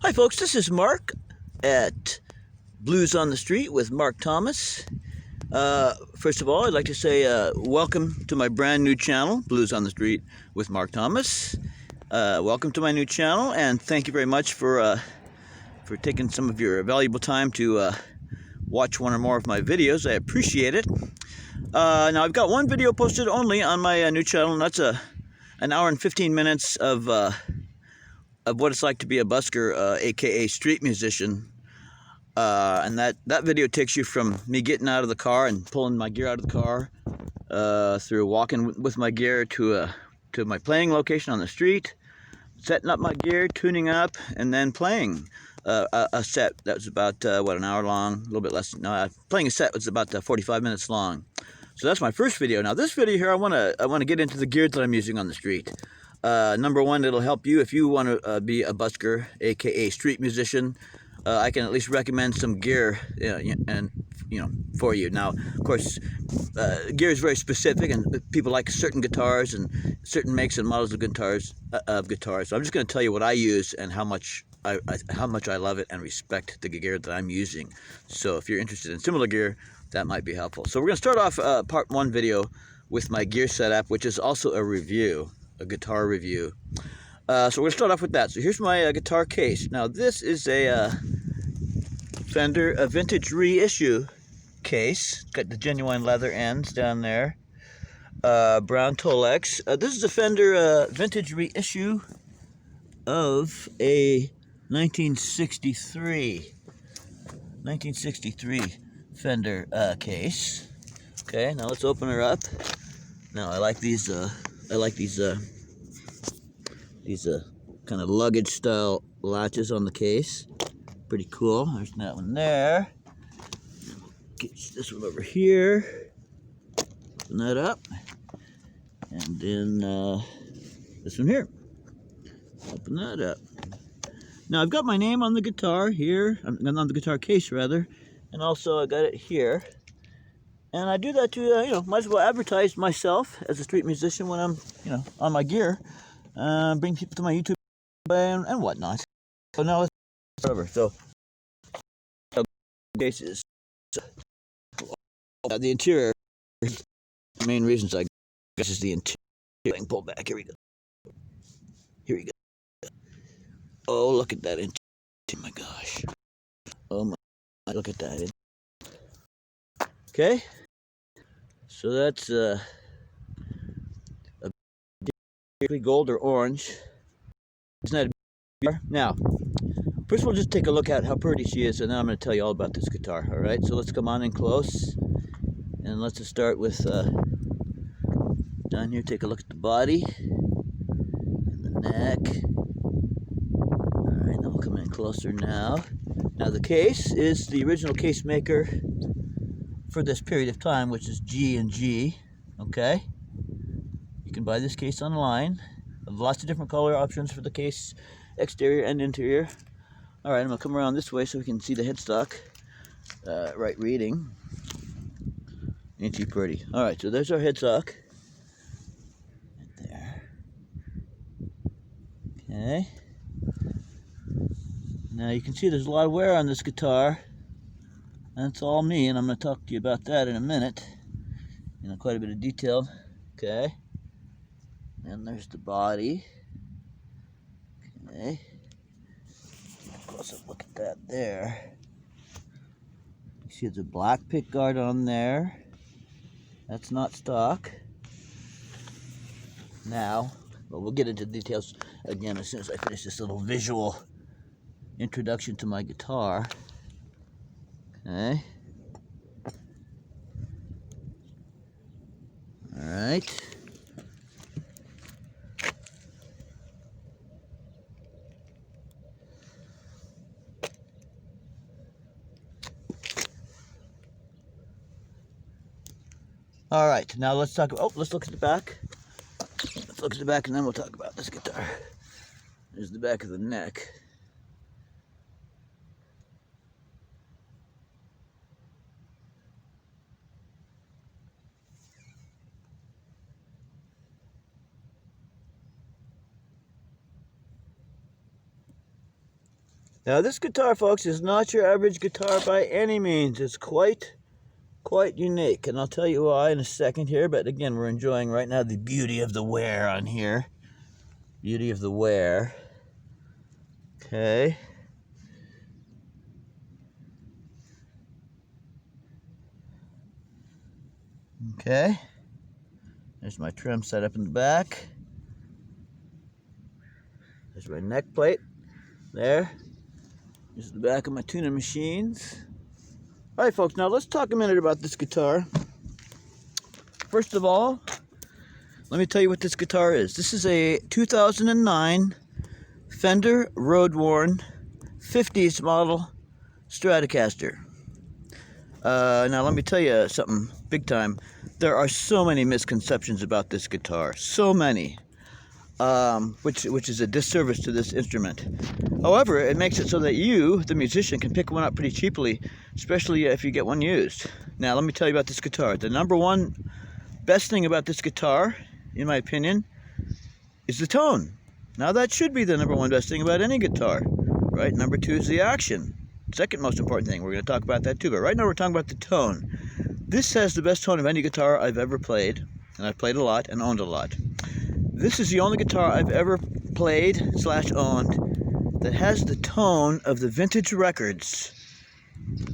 Hi folks, this is Mark at Blues on the Street with Mark Thomas. First of all, I'd like to say welcome to my brand new channel, Blues on the Street with Mark Thomas. Welcome to my new channel, and thank you very much for taking some of your valuable time to watch one or more of my videos. I appreciate it. Now I've got one video posted only on my new channel, and that's an hour and 15 minutes of what it's like to be a busker, aka street musician. And that video takes you from me getting out of the car and pulling my gear out of the car, through walking with my gear to my playing location on the street, setting up my gear, tuning up, and then playing a set that was about an hour long, a little bit less. No, playing a set was about 45 minutes long. So that's my first video. Now this video here, I want to get into the gear that I'm using on the street. Number one, it'll help you if you want to be a busker, aka street musician. I can at least recommend some gear, for you. Now, of course, gear is very specific, and people like certain guitars and certain makes and models of guitars. So I'm just going to tell you what I use and how much I love it and respect the gear that I'm using. So if you're interested in similar gear, that might be helpful. So we're going to start off part one video with my gear setup, which is also a review, a guitar review. So we're going to start off with that. So here's my guitar case. Now this is a Fender vintage reissue case. Got the genuine leather ends down there. Brown Tolex. This is a Fender vintage reissue of a 1963 Fender case. Okay, now let's open her up. Now I like these kind of luggage style latches on the case. Pretty cool. There's that one there. Get this one over here. Open that up. And then this one here. Open that up. Now I've got my name on the guitar here. On the guitar case rather. And also I got it here. And I do that to, might as well advertise myself as a street musician when I'm, on my gear. Bring people to my YouTube and whatnot. So now it's whatever. So cases. The interior. The main reasons I guess is the interior. Pull back. Here we go. Here we go. Oh, look at that interior. Oh my gosh. Oh my. Look at that. Okay. So that's a gold or orange. Isn't that a guitar? Now, first we'll just take a look at how pretty she is, and then I'm going to tell you all about this guitar. All right, so let's come on in close, and let's just start with down here. Take a look at the body and the neck. All right, then we'll come in closer now. Now the case is the original case maker for this period of time, which is G&G. Okay, you can buy this case online. Lots of different color options for the case, exterior and interior. All right, I'm gonna come around this way so we can see the headstock. Right reading. Ain't she pretty? All right, so there's our headstock. Right there. Okay. Now you can see there's a lot of wear on this guitar. That's all me, and I'm gonna talk to you about that in a minute. Quite a bit of detail. Okay. And there's the body. Okay. Close up look at that there. You see the black pick guard on there. That's not stock. Now, well, we'll get into details again as soon as I finish this little visual introduction to my guitar. Okay. All right. All right, now let's talk about, let's look at the back. Let's look at the back and then we'll talk about this guitar. There's the back of the neck. Now this guitar, folks, is not your average guitar by any means. It's quite unique, and I'll tell you why in a second here. But again, we're enjoying right now the beauty of the wear on here. Beauty of the wear. Okay. Okay. There's my trim set up in the back. There's my neck plate. There. There's the back of my tuning machines. Alright folks, now let's talk a minute about this guitar. First of all, let me tell you what this guitar is. This is a 2009 Fender ROAD-WORN 50's model Stratocaster. Now let me tell you something big time. There are so many misconceptions about this guitar. So many. Which is a disservice to this instrument. However, it makes it so that you, the musician, can pick one up pretty cheaply, especially if you get one used. Now, let me tell you about this guitar. The number one best thing about this guitar, in my opinion, is the tone. Now, that should be the number one best thing about any guitar, right? Number two is the action. Second most important thing. We're going to talk about that too, but right now we're talking about the tone. This has the best tone of any guitar I've ever played, and I've played a lot and owned a lot. This is the only guitar I've ever played / owned that has the tone of the vintage records.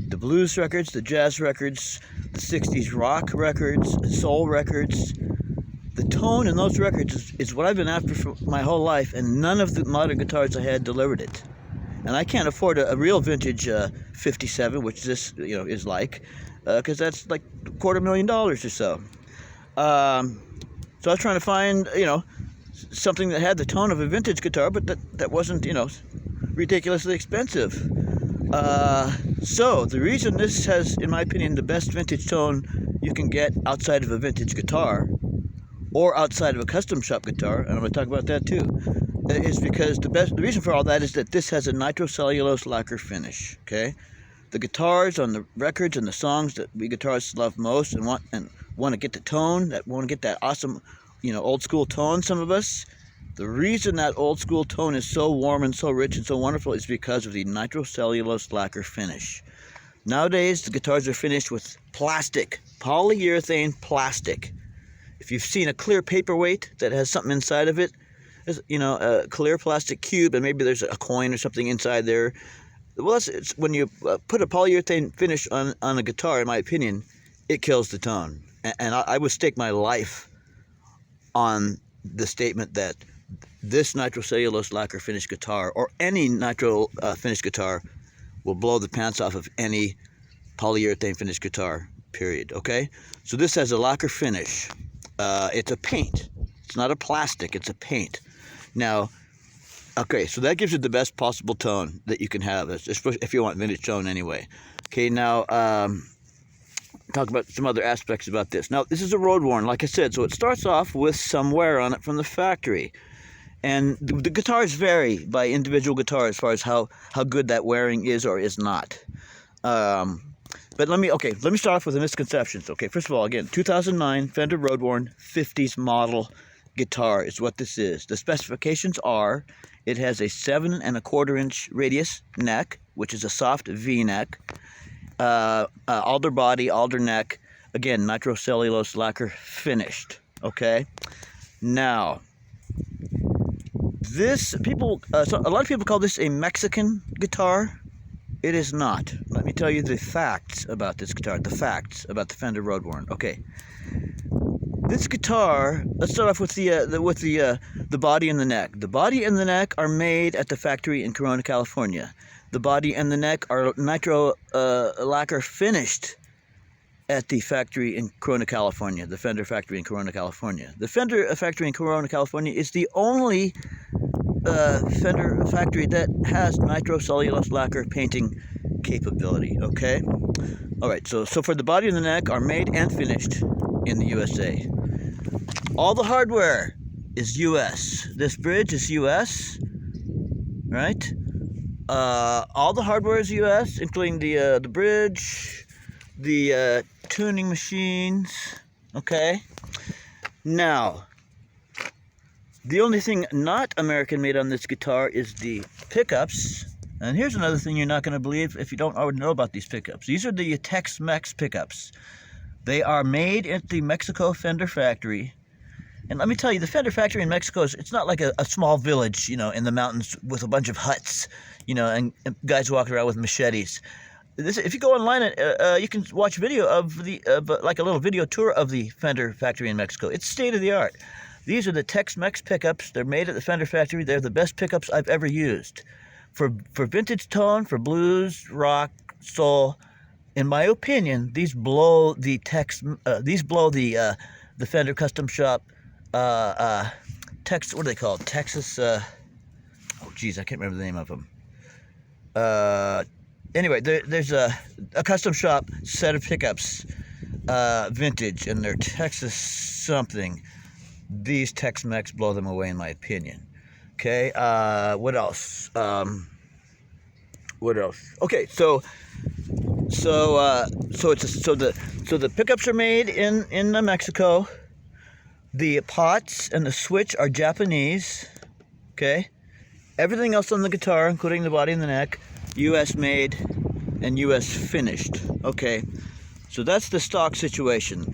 The blues records, the jazz records, the 60s rock records, soul records. The tone in those records is what I've been after for my whole life, and none of the modern guitars I had delivered it. And I can't afford a real vintage 57, which this is like, because that's like $250,000 or so. So I was trying to find, something that had the tone of a vintage guitar, but that wasn't, ridiculously expensive. So the reason this has, in my opinion, the best vintage tone you can get outside of a vintage guitar, or outside of a custom shop guitar, and I'm going to talk about that too, is because the reason for all that is that this has a nitrocellulose lacquer finish. Okay, the guitars on the records and the songs that we guitarists love most and want to get the tone, that want to get that awesome, old school tone, some of us. The reason that old school tone is so warm and so rich and so wonderful is because of the nitrocellulose lacquer finish. Nowadays, the guitars are finished with plastic, polyurethane plastic. If you've seen a clear paperweight that has something inside of it, a clear plastic cube, and maybe there's a coin or something inside there. Well, it's when you put a polyurethane finish on a guitar, in my opinion, it kills the tone. And I would stake my life on the statement that this nitrocellulose lacquer finished guitar, or any nitro finished guitar, will blow the pants off of any polyurethane finished guitar, period. Okay? So this has a lacquer finish. It's a paint. It's not a plastic, it's a paint. Now, okay, so that gives you the best possible tone that you can have, especially if you want vintage tone anyway. Okay, now, talk about some other aspects about this. Now, this is a ROAD-WORN, like I said, so it starts off with some wear on it from the factory. And the guitars vary by individual guitar as far as how good that wearing is or is not. But let me start off with the misconceptions. Okay, first of all, again, 2009 Fender ROAD-WORN 50's model guitar is what this is. The specifications are, it has a 7 1/4 inch radius neck, which is a soft V neck, alder body, alder neck, again, nitrocellulose lacquer finished. Okay, now this a lot of people call this a Mexican guitar. It is not. Let me tell you the facts about this guitar. The facts about the Fender ROAD-WORN. Okay, this guitar. Let's start off with the body and the neck. The body and the neck are made at the factory in Corona, California. The body and the neck are nitro lacquer finished at the factory in Corona, California. The Fender factory in Corona, California. The Fender factory in Corona, California is the only Fender factory that has nitrocellulose lacquer painting capability. Okay, all right. So for the body and the neck are made and finished in the USA. All the hardware is US. This bridge is US, right? All the hardware is US, including the bridge, the tuning machines. Okay. Now, the only thing not American made on this guitar is the pickups And here's another thing you're not going to believe if you don't already know about these pickups. These are the Tex-Mex pickups. They are made at the Mexico Fender factory. And let me tell you, the Fender factory in Mexico it's not like a small village, you know, in the mountains with a bunch of huts, you know, and guys walking around with machetes. If you go online, you can watch video of like a little video tour of the Fender factory in Mexico. It's state of the art. These are the Tex-Mex pickups. They're made at the Fender factory. They're the best pickups I've ever used. For vintage tone, for blues, rock, soul, in my opinion, these blow the Fender Custom Shop what are they called? Texas oh geez, I can't remember the name of them. Anyway, there's a Custom Shop set of pickups, vintage, and they're Texas something. These Tex-Mex blow them away, in my opinion. Okay, what else? What else? Okay, so the pickups are made in Mexico. The pots and the switch are Japanese. Okay, everything else on the guitar, including the body and the neck, U.S. made and U.S. finished. Okay, so that's the stock situation.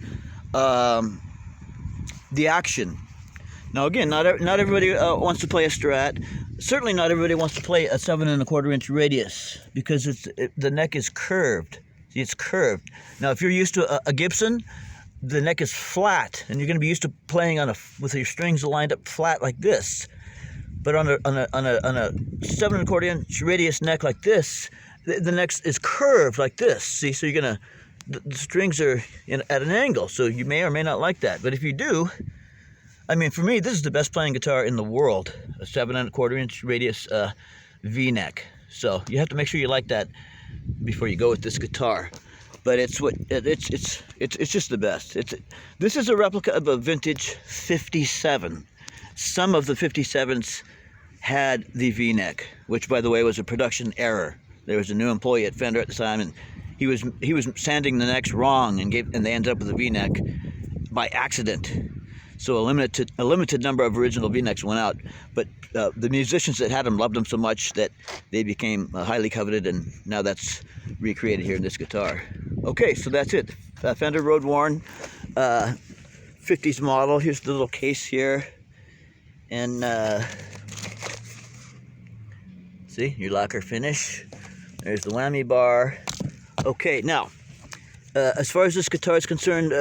The action. Now again, not everybody wants to play a Strat. Certainly not everybody wants to play a 7 1/4 inch radius because the neck is curved. See, it's curved. Now if you're used to a Gibson, the neck is flat, and you're going to be used to playing with your strings lined up flat like this. But on a 7 1/4 inch radius neck like this, the neck is curved like this. See, so you're gonna the strings are at an angle, so you may or may not like that. But if you do, I mean, for me, this is the best playing guitar in the world, a 7 1/4 inch radius V-neck. So you have to make sure you like that before you go with this guitar. But it's just the best. This is a replica of a vintage 57. Some of the 57s had the V-neck, which, by the way, was a production error. There was a new employee at Fender at the time, and he was sanding the necks wrong, and they ended up with a V-neck by accident. So a limited number of original V-necks went out, but the musicians that had them loved them so much that they became highly coveted, and now that's recreated here in this guitar. Okay, so that's it. Fender ROAD-WORN 50's model. Here's the little case here, and see, your lacquer finish. There's the whammy bar. Okay, now as far as this guitar is concerned,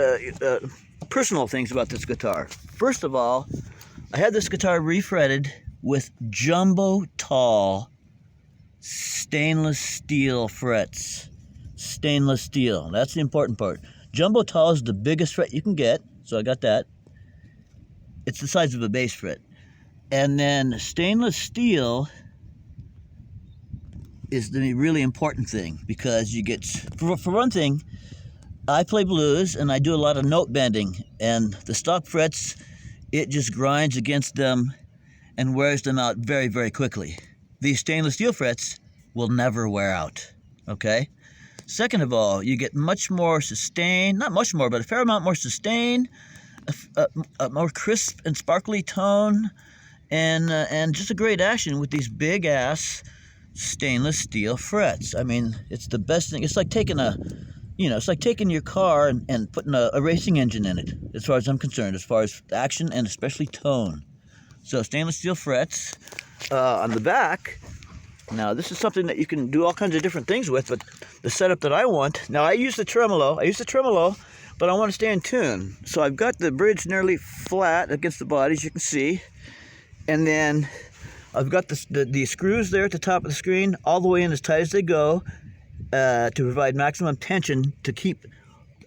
personal things about this guitar. First of all, I had this guitar refretted with jumbo tall stainless steel frets. Stainless steel, that's the important part. Jumbo tall is the biggest fret you can get, so I got that. It's the size of a bass fret. And then stainless steel is the really important thing, because you get, for one thing, I play blues and I do a lot of note bending, and the stock frets, it just grinds against them and wears them out very, very quickly. These stainless steel frets will never wear out, okay? Second of all, you get much more sustain, not much more, but a fair amount more sustain, a more crisp and sparkly tone, and just a great action with these big-ass stainless steel frets. I mean, it's the best thing. It's like taking it's like taking your car and putting a racing engine in it, as far as I'm concerned, as far as action and especially tone. So stainless steel frets on the back. Now, this is something that you can do all kinds of different things with, but the setup that I want, now I use the tremolo, but I want to stay in tune. So I've got the bridge nearly flat against the body, as you can see, and then I've got the screws there at the top of the screen, all the way in as tight as they go, to provide maximum tension to keep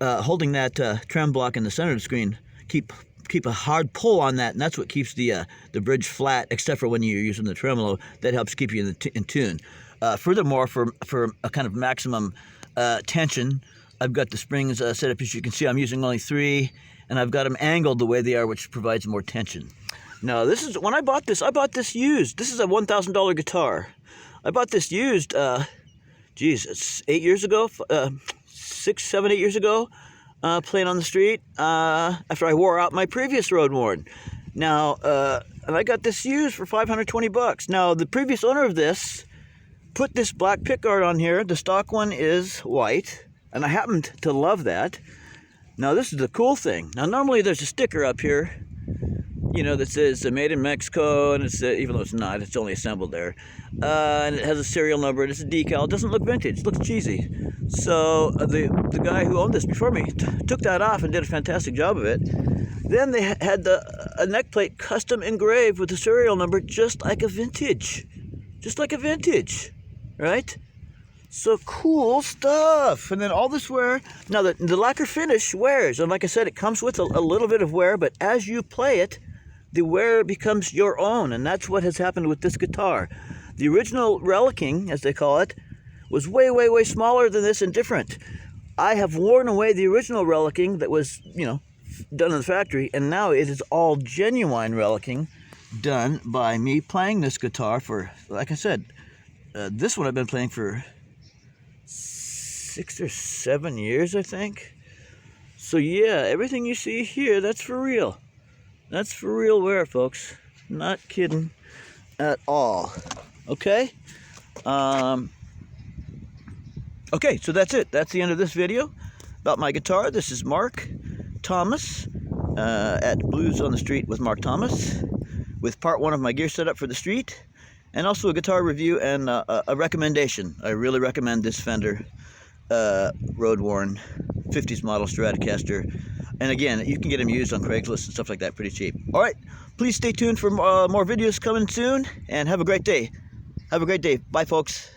holding that trem block in the center of the screen. Keep a hard pull on that, and that's what keeps the bridge flat, except for when you're using the tremolo. That helps keep you in tune. Furthermore, for a kind of maximum tension, I've got the springs set up. As you can see, I'm using only 3, and I've got them angled the way they are, which provides more tension. Now, when I bought this used. This is a $1,000 guitar. I bought this used, it's 8 years ago, 6, 7, 8 years ago, playing on the street, after I wore out my previous ROAD-WORN. Now, and I got this used for $520. Now, the previous owner of this put this black pickguard on here. The stock one is white, and I happen to love that. Now this is the cool thing. Now normally there's a sticker up here, you know, that says made in Mexico, and it's even though it's not, it's only assembled there, and it has a serial number, and it's a decal. It doesn't look vintage, it looks cheesy. So the guy who owned this before me took that off and did a fantastic job of it. Then they had a neck plate custom engraved with the serial number, just like a vintage, right? So cool stuff. And then all this wear. Now the lacquer finish wears, and like I said, it comes with a little bit of wear, but as you play it, the wear becomes your own, and that's what has happened with this guitar. The original relicking, as they call it, was way, way, way smaller than this and different. I have worn away the original relicking that was, you know, done in the factory, and now it is all genuine relicking done by me playing this guitar for, like I said, this one I've been playing for 6 or 7 years, I think. So yeah, everything you see here, that's for real. That's for real wear, folks. Not kidding at all. Okay? Okay, so that's it. That's the end of this video about my guitar. This is Mark Thomas at Blues on the Street with Mark Thomas, with part 1 of my gear setup for the street, and also a guitar review and a recommendation. I really recommend this Fender ROAD-WORN 50's model Stratocaster. And again, you can get them used on Craigslist and stuff like that pretty cheap. All right, please stay tuned for more videos coming soon, and have a great day. Have a great day. Bye, folks.